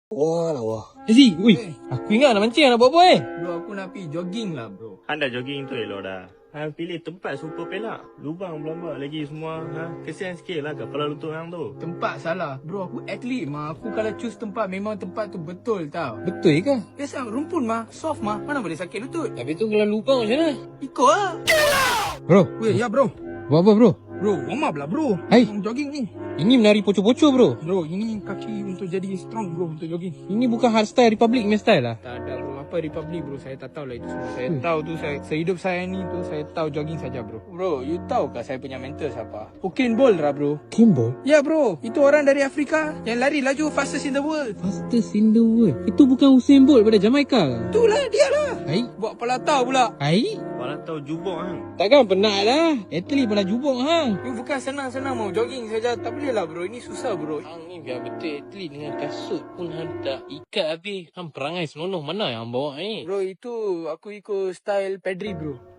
Wah. Zee, aku ingat nak mancing nak buat apa Bro, aku nak pergi jogging lah bro. Han dah jogging tu elok dah. Han pilih tempat super pelak. Lubang berlambak lagi semua. Kesian sikit lah kepala lutut hang tu. Tempat salah. Bro, aku atlet mah. Aku kalau choose tempat, memang tempat tu betul tau. Betul ke? Biasa rumpun mah, soft mah. Mana boleh sakit lutut? Tapi tu kalau lubang macam mana? Ikut lah. Bro, Weh, ya bro. buat apa bro? Bro, warm up lah bro. Hai. Jogging ni. Ini menari poco-poco bro. Bro, ini kaki untuk jadi strong bro, untuk jogging. Ini bukan hardstyle Republic punya style lah. Tak ada bro, apa Republic bro, saya tak tahu lah itu semua. Saya tahu tu, sehidup saya ni tu, saya tahu jogging saja bro. Bro, you tahu ke saya punya mentor siapa? Usain Bolt lah bro. Kimball? Ya bro, itu orang dari Afrika yang lari laju fastest in the world. Fastest in the world. Itu bukan Usain Bolt pada Jamaica ke? Itulah dia lah. Hai? Buat pala tahu pula. Hai? Walau tahu jubok hang. Takkan penat lah. Atlet pala jubok hang. Ini bukan senang-senang mau jogging saja. Tak boleh lah bro, ini susah bro. Hang ni biar betul atlet dengan kasut pun hang tak ikat habis. Hang perangai senonoh mana yang hang bawa ni? Bro, itu aku ikut style Pedri bro.